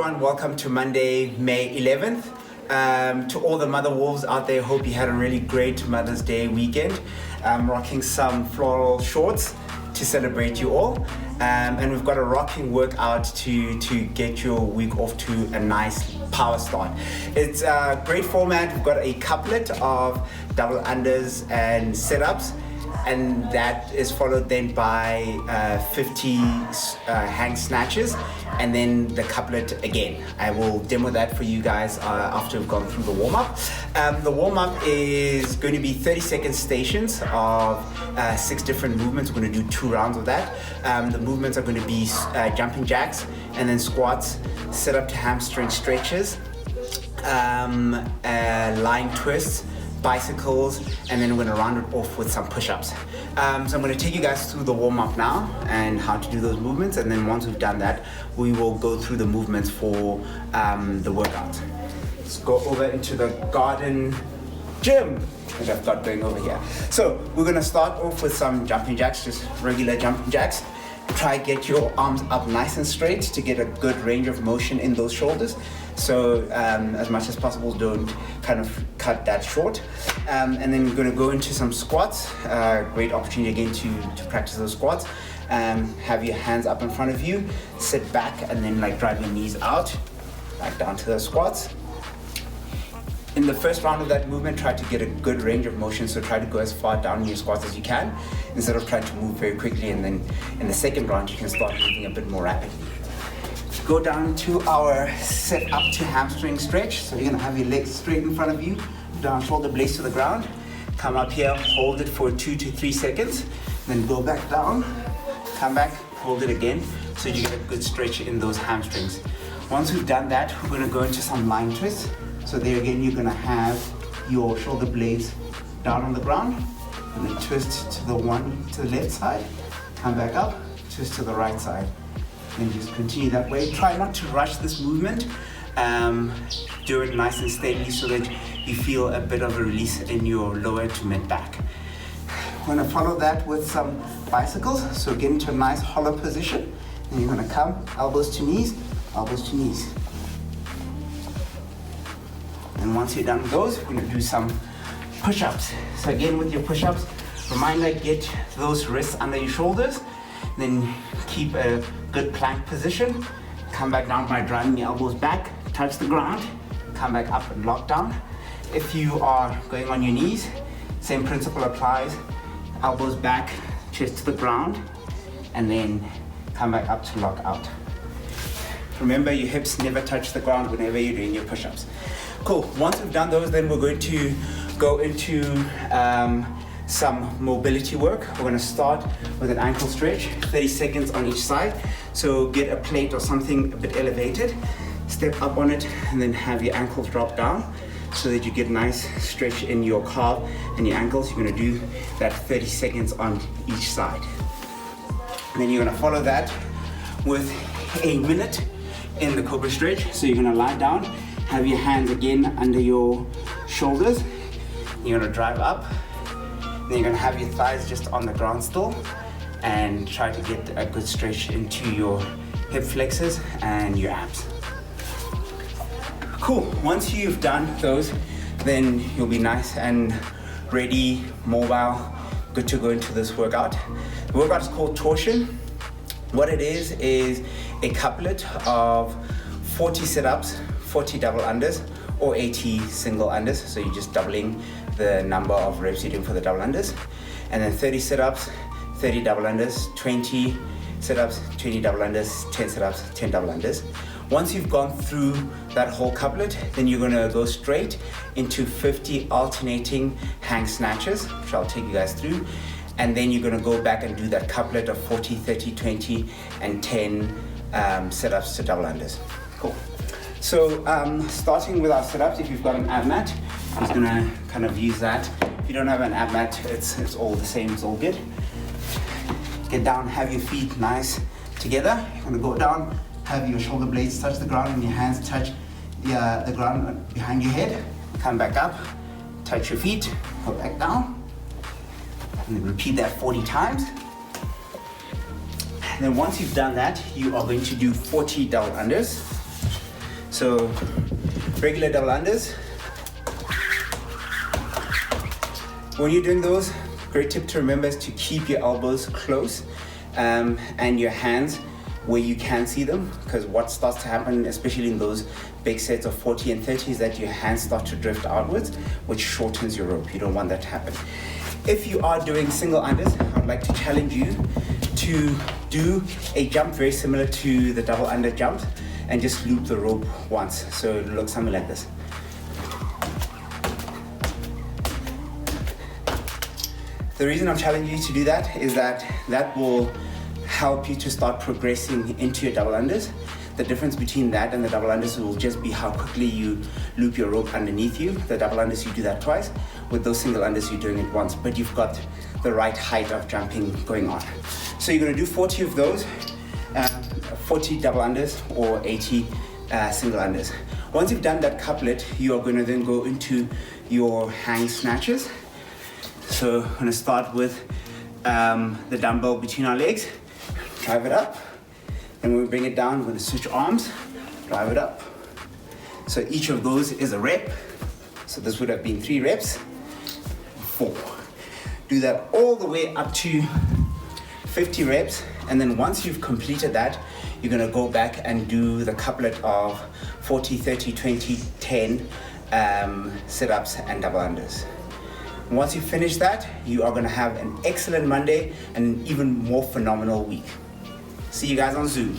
everyone, welcome to Monday, May 11th. To all the mother wolves out there, hope you had a really great Mother's Day weekend. I'm rocking some floral shorts to celebrate you all. And we've got a rocking workout to get your week off to a nice power start. It's a great format. We've got a couplet of double unders and sit-ups, and that is followed then by 50 hang snatches, and then the couplet again. I will demo that for you guys after we've gone through the warm-up. The warm-up is going to be 30-second stations of 6 different movements. We're going to do 2 rounds of that. The movements are going to be jumping jacks, and then squats, sit-up to hamstring stretches, lying twists, bicycles, and then we're going to round it off with some push-ups. So I'm going to take you guys through the warm-up now and how to do those movements, and then once we've done that, we will go through the movements for the workout. Let's go over into the garden gym that I've got going over here. So we're going to start off with some jumping jacks, just regular jumping jacks. Try get your arms up nice and straight to get a good range of motion in those shoulders. So as much as possible, don't kind of cut that short. And then we're going to go into some squats. Great opportunity again to practice those squats. Have your hands up in front of you, sit back, and then like drive your knees out, back down to the squats. In the first round of that movement, try to get a good range of motion, so try to go as far down in your squats as you can, instead of trying to move very quickly, and then in the second round, you can start moving a bit more rapidly. Go down to our set up to hamstring stretch. So you're gonna have your legs straight in front of you, down shoulder blades to the ground. Come up here, hold it for 2 to 3 seconds, then go back down, come back, hold it again, so you get a good stretch in those hamstrings. Once we've done that, we're gonna go into some lying twists. So there again, you're gonna have your shoulder blades down on the ground, and then twist to the left side, come back up, twist to the right side. And just continue that way. Try not to rush this movement. Do it nice and steadily so that you feel a bit of a release in your lower to mid back. We're gonna follow that with some bicycles. So get into a nice hollow position. And you're gonna come elbows to knees, elbows to knees. And once you're done with those, we're gonna do some push-ups. So again, with your push-ups, reminder, get those wrists under your shoulders. Then keep a good plank position. Come back down by driving your elbows back, touch the ground, come back up and lock down. If you are going on your knees, same principle applies. Elbows back, chest to the ground, and then come back up to lock out. Remember, your hips never touch the ground whenever you're doing your push-ups. Cool, once we've done those, then we're going to go into some mobility work. We're going to start with an ankle stretch, 30 seconds on each side. So get a plate or something a bit elevated, step up on it, and then have your ankles drop down so that you get nice stretch in your calf and your ankles. You're going to do that 30 seconds on each side. And then you're going to follow that with a minute in the cobra stretch. So you're going to lie down, have your hands again under your shoulders. You're going to drive up. Then you're gonna have your thighs just on the ground still and try to get a good stretch into your hip flexors and your abs. Cool, once you've done those, then you'll be nice and ready, mobile, good to go into this workout. The workout is called Torsion. What it is a couplet of 40 sit-ups, 40 double unders, or 80 single unders, so you're just doubling the number of reps you're doing for the double unders, and then 30 sit-ups, 30 double unders, 20 sit-ups, 20 double unders, 10 sit-ups, 10 double unders. Once you've gone through that whole couplet, then you're gonna go straight into 50 alternating hang snatches, which I'll take you guys through, and then you're gonna go back and do that couplet of 40, 30, 20, and 10 sit-ups to double unders. Cool. So starting with our sit-ups, if you've got an ab mat, I'm just gonna kind of use that. If you don't have an ab mat, it's all the same, it's all good. Get down, have your feet nice together. You're gonna go down, have your shoulder blades touch the ground and your hands touch the ground behind your head. Come back up, touch your feet, go back down. And then repeat that 40 times. And then once you've done that, you are going to do 40 double unders. So regular double unders. When you're doing those, great tip to remember is to keep your elbows close and your hands where you can see them, because what starts to happen, especially in those big sets of 40 and 30, is that your hands start to drift outwards, which shortens your rope. You don't want that to happen. If you are doing single unders, I'd like to challenge you to do a jump very similar to the double under jump and just loop the rope once. So it looks something like this. The reason I'm challenging you to do that is that that will help you to start progressing into your double unders. The difference between that and the double unders will just be how quickly you loop your rope underneath you. The double unders, you do that twice. With those single unders, you're doing it once, but you've got the right height of jumping going on. So you're gonna do 40 of those, 40 double unders or 80 single unders. Once you've done that couplet, you are gonna then go into your hang snatches. So I'm gonna start with the dumbbell between our legs, drive it up. Then when we bring it down, we're gonna switch arms, drive it up. So each of those is a rep. So this would have been 3 reps, 4. Do that all the way up to 50 reps. And then once you've completed that, you're gonna go back and do the couplet of 40, 30, 20, 10 sit-ups and double unders. Once you finish that, you are gonna have an excellent Monday and an even more phenomenal week. See you guys on Zoom.